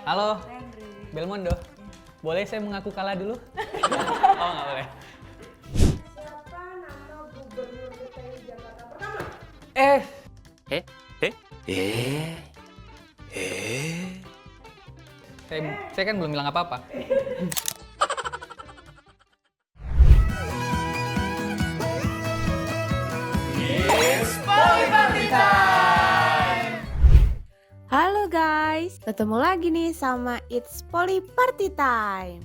Halo, Henry. Belmondo. Boleh saya mengaku kalah dulu? Oh, nggak boleh. Siapa nama gubernur DKI Jakarta pertama? Eh, saya kan belum bilang apa-apa. Halo guys, ketemu lagi nih sama It's Poly Party Time.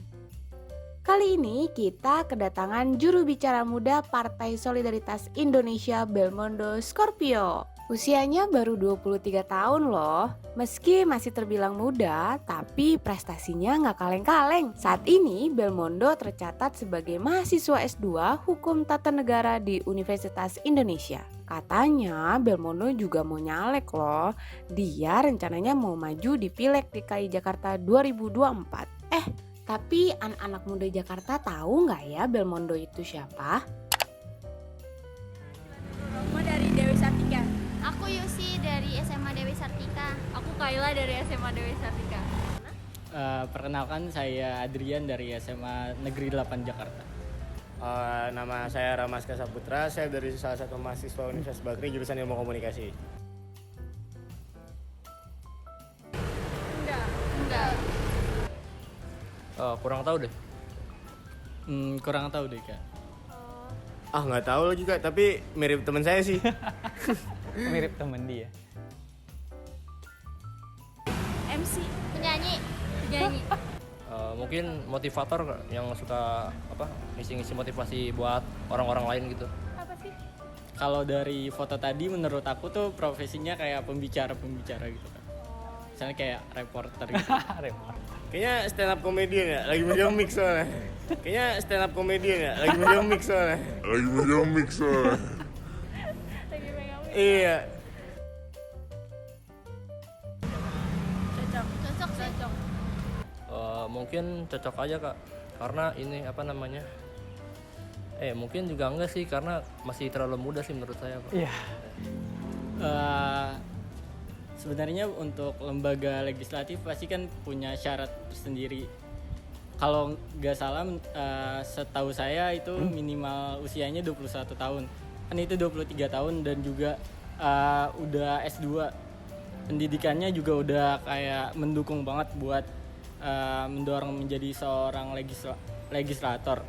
Kali ini kita kedatangan juru bicara muda Partai Solidaritas Indonesia Belmondo Scorpio. Usianya baru 23 tahun loh. Meski masih terbilang muda, tapi prestasinya nggak kaleng-kaleng. Saat ini Belmondo tercatat sebagai mahasiswa S2 Hukum Tata Negara di Universitas Indonesia. Katanya Belmondo juga mau nyalek loh. Dia rencananya mau maju di Pileg DKI Jakarta 2024. Tapi anak-anak muda Jakarta tahu nggak ya Belmondo itu siapa? Roma dari Dewi Sartika. Aku Yusi dari SMA Dewi Sartika. Aku Kayla dari SMA Dewi Sartika. Perkenalkan, saya Adrian dari SMA Negeri 8 Jakarta. Nama saya Ramaska Saputra, saya dari salah satu mahasiswa Universitas Bakri jurusan Ilmu Komunikasi. Enggak. Kurang tahu deh. Kurang tahu deh Kak. Nggak tahu lagi Kak, tapi mirip teman saya sih. Mirip temen dia. MC. Penyanyi. Mungkin motivator yang suka ngisi-ngisi motivasi buat orang-orang lain gitu. Apa sih? Kalau dari foto tadi menurut aku tuh profesinya kayak pembicara gitu Kak. Misalnya kayak reporter gitu. Repot. Kayaknya stand up comedian ya, lagi megang mic soalnya. Kayaknya stand up comedian ya, lagi megang mic soalnya. Lagi megang mic. Iya. Cocok sih. Mungkin cocok aja Kak, karena ini mungkin juga enggak sih, karena masih terlalu muda sih menurut saya Pak. Iya. Sebenarnya untuk lembaga legislatif pasti kan punya syarat tersendiri. Kalau nggak salah, setahu saya itu minimal usianya 21 tahun. Kan itu 23 tahun dan juga udah S2. Pendidikannya juga udah kayak mendukung banget buat mendorong menjadi seorang legislator.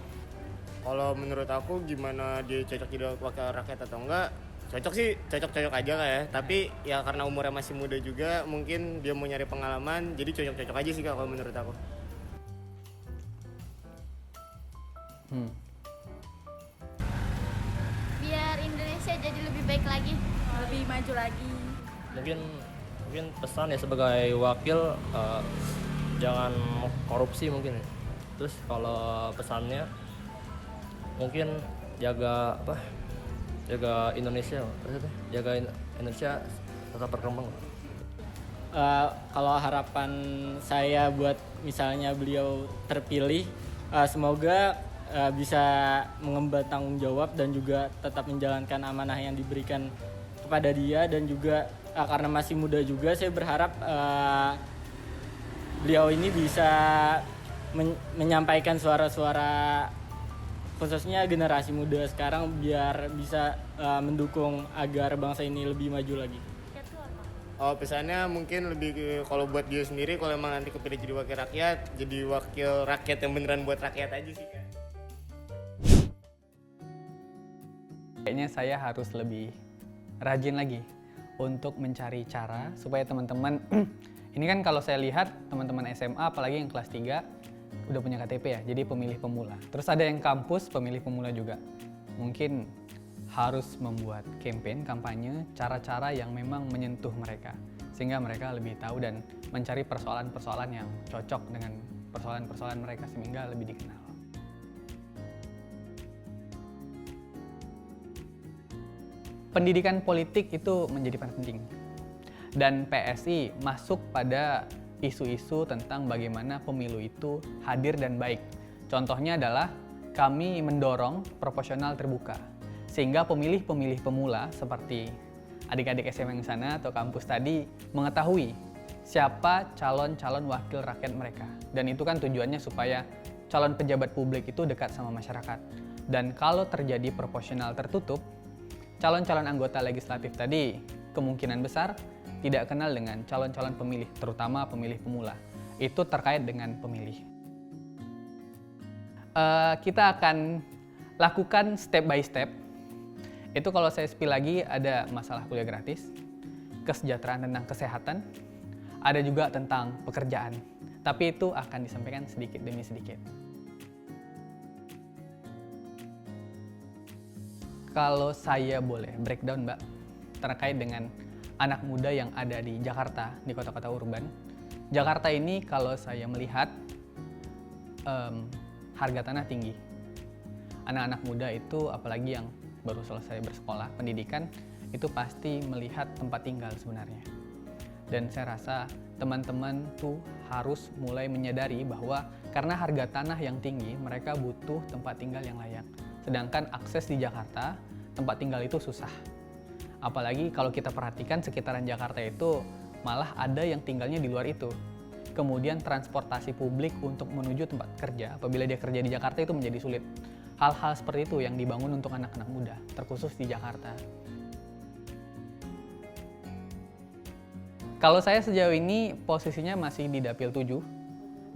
Kalau menurut aku gimana dia cocok jadi wakil rakyat atau enggak? Cocok sih, cocok-cocok aja Kak ya. Tapi ya karena umurnya masih muda juga, mungkin dia mau nyari pengalaman, jadi cocok-cocok aja sih Kak kalau menurut aku. Biar Indonesia jadi lebih baik lagi. Lebih maju lagi. Mungkin pesan ya sebagai wakil, jangan korupsi mungkin ya. Terus kalau pesannya mungkin jaga Indonesia, jaga Indonesia tetap berkembang. Kalau harapan saya buat misalnya beliau terpilih, semoga bisa mengemban tanggung jawab dan juga tetap menjalankan amanah yang diberikan kepada dia, dan juga karena masih muda juga, saya berharap beliau ini bisa menyampaikan suara-suara khususnya generasi muda sekarang biar bisa mendukung agar bangsa ini lebih maju lagi. Pesannya mungkin lebih ke, kalau buat dia sendiri, kalau emang nanti kepilih jadi wakil rakyat yang beneran buat rakyat aja sih Kak. Kayaknya saya harus lebih rajin lagi untuk mencari cara supaya teman-teman ini kan kalau saya lihat teman-teman SMA apalagi yang kelas 3 udah punya KTP ya, jadi pemilih pemula. Terus ada yang kampus pemilih pemula juga. Mungkin harus membuat kampanye, cara-cara yang memang menyentuh mereka sehingga mereka lebih tahu dan mencari persoalan-persoalan yang cocok dengan persoalan-persoalan mereka sehingga lebih dikenal. Pendidikan politik itu menjadi penting. Dan PSI masuk pada isu-isu tentang bagaimana pemilu itu hadir dan baik. Contohnya adalah kami mendorong proporsional terbuka. Sehingga pemilih-pemilih pemula seperti adik-adik SMA yang sana atau kampus tadi mengetahui siapa calon-calon wakil rakyat mereka. Dan itu kan tujuannya supaya calon pejabat publik itu dekat sama masyarakat. Dan kalau terjadi proporsional tertutup, calon-calon anggota legislatif tadi kemungkinan besar tidak kenal dengan calon-calon pemilih, terutama pemilih pemula. Itu terkait dengan pemilih. Kita akan lakukan step by step. Itu kalau saya spill lagi, ada masalah kuliah gratis, kesejahteraan tentang kesehatan, ada juga tentang pekerjaan. Tapi itu akan disampaikan sedikit demi sedikit. Kalau saya boleh breakdown, Mbak, terkait dengan anak muda yang ada di Jakarta, di kota-kota urban. Jakarta ini kalau saya melihat harga tanah tinggi. Anak-anak muda itu apalagi yang baru selesai bersekolah, pendidikan, itu pasti melihat tempat tinggal sebenarnya. Dan saya rasa teman-teman tuh harus mulai menyadari bahwa karena harga tanah yang tinggi, mereka butuh tempat tinggal yang layak. Sedangkan akses di Jakarta, tempat tinggal itu susah. Apalagi kalau kita perhatikan sekitaran Jakarta itu malah ada yang tinggalnya di luar itu. Kemudian transportasi publik untuk menuju tempat kerja, apabila dia kerja di Jakarta itu menjadi sulit. Hal-hal seperti itu yang dibangun untuk anak-anak muda, terkhusus di Jakarta. Kalau saya sejauh ini posisinya masih di Dapil 7,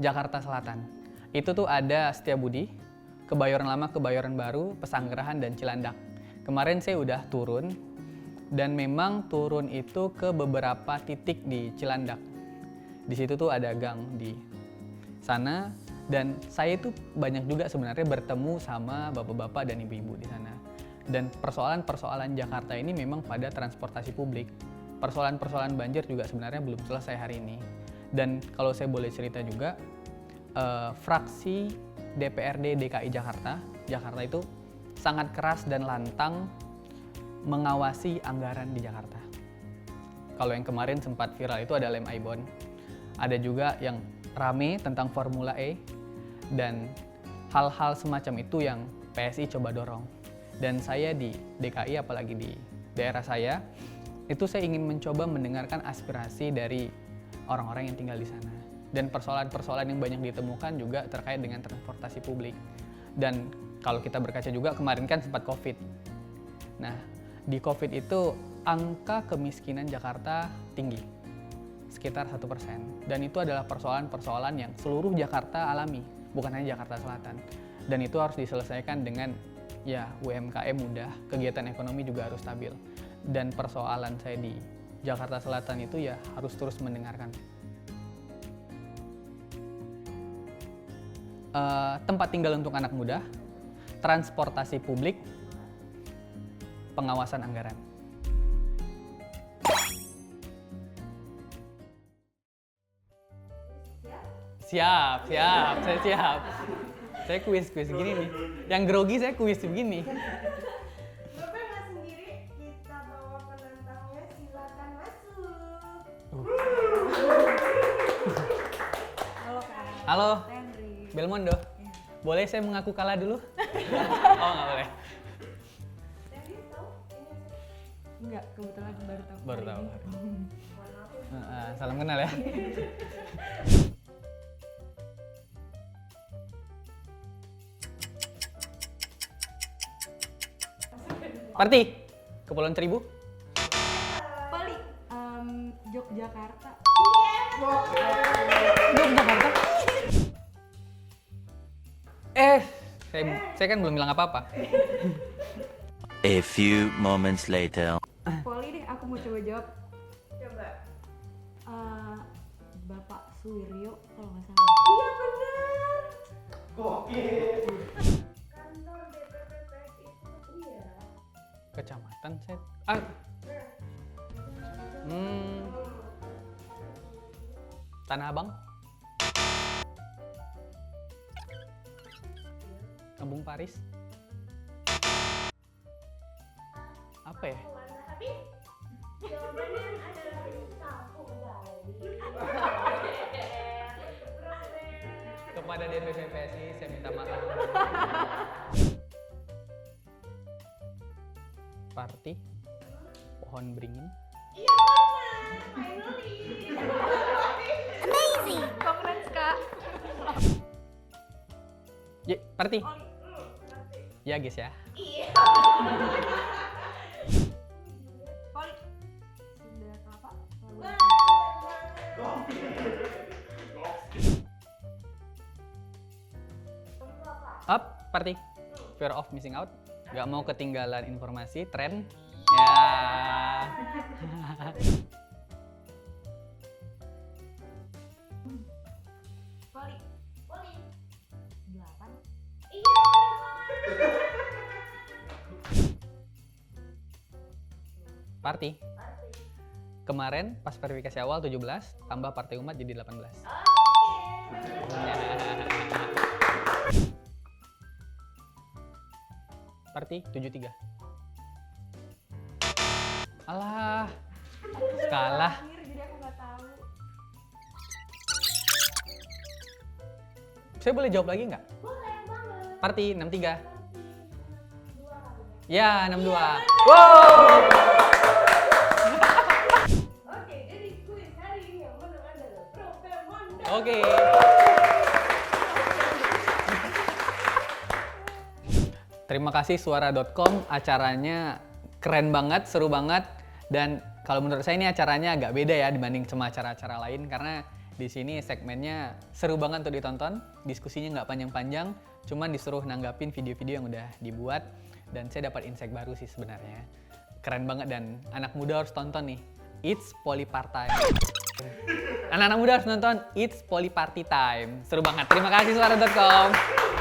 Jakarta Selatan. Itu tuh ada Setiabudi, Kebayoran Lama, Kebayoran Baru, Pesanggerahan, dan Cilandak. Kemarin saya udah turun, dan memang turun itu ke beberapa titik di Cilandak. Di situ tuh ada gang di sana, dan saya itu banyak juga sebenarnya bertemu sama bapak-bapak dan ibu-ibu di sana. Dan persoalan-persoalan Jakarta ini memang pada transportasi publik. Persoalan-persoalan banjir juga sebenarnya belum selesai hari ini. Dan kalau saya boleh cerita juga, fraksi DPRD DKI Jakarta itu sangat keras dan lantang mengawasi anggaran di Jakarta. Kalau yang kemarin sempat viral itu ada lem Aibon. Ada juga yang rame tentang Formula E, dan hal-hal semacam itu yang PSI coba dorong. Dan saya di DKI, apalagi di daerah saya, itu saya ingin mencoba mendengarkan aspirasi dari orang-orang yang tinggal di sana. Dan persoalan-persoalan yang banyak ditemukan juga terkait dengan transportasi publik. Dan kalau kita berkaca juga, kemarin kan sempat COVID. Nah, di COVID itu angka kemiskinan Jakarta tinggi, sekitar 1%. Dan itu adalah persoalan-persoalan yang seluruh Jakarta alami, bukan hanya Jakarta Selatan. Dan itu harus diselesaikan dengan ya UMKM mudah, kegiatan ekonomi juga harus stabil. Dan persoalan saya di Jakarta Selatan itu ya harus terus mendengarkan. Tempat tinggal untuk anak muda, transportasi publik, pengawasan anggaran. Siap, saya siap. Saya kuis gini nih. Yang grogi saya kuis begini. Bapak nggak sendiri, kita bawa penantangnya, silakan masuk. Halo Kak. Halo, Henry. Belmondo. Boleh saya mengaku kalah dulu? Oh, nggak boleh. Henry tahu ini? Enggak, kebetulan baru tahu. Baru tahu. Salam kenal ya. Parti, Kepulauan Seribu. Poli, Yogyakarta. Yogyakarta. Saya kan belum bilang apa-apa. A few moments later. Poli deh, aku mau coba jawab. Coba. Bapak Suwiryo kalau nggak salah. Iya benar. Kantor DPP PSI itu iya. Kecamatan saya. Tanah Abang. Kampung Paris. Apa ya? Tapi jawabannya adalah kampung Bali. Kepada DPP PSI saya minta maaf. Parti Pohon Beringin. Iya benar. Congrats kak. Party. Ya guys ya. Poli. Sunda Kelapa. Up, party. Fear of missing out. Gak mau ketinggalan informasi, tren. Ya. Poli. 8. Party. Kemarin pas verifikasi awal 17, tambah partai umat jadi 18. Party 73. Alah, kalah. Jadi aku nggak tahu. Saya boleh jawab lagi nggak? Boleh banget. Party 63. Dua kali ya. Ya, 62. Wow. Oke, jadi kuis hari ini yang menang adalah Propemanda. Oke. Terima kasih suara.com, acaranya keren banget, seru banget, dan kalau menurut saya ini acaranya agak beda ya dibanding sama acara-acara lain karena di sini segmennya seru banget untuk ditonton, diskusinya nggak panjang-panjang, cuman disuruh nanggapin video-video yang udah dibuat dan saya dapat insight baru sih sebenarnya. Keren banget dan anak muda harus tonton nih. It's Poly Part Time. Anak-anak muda harus nonton It's Poly Party Time. Seru banget. Terima kasih suara.com.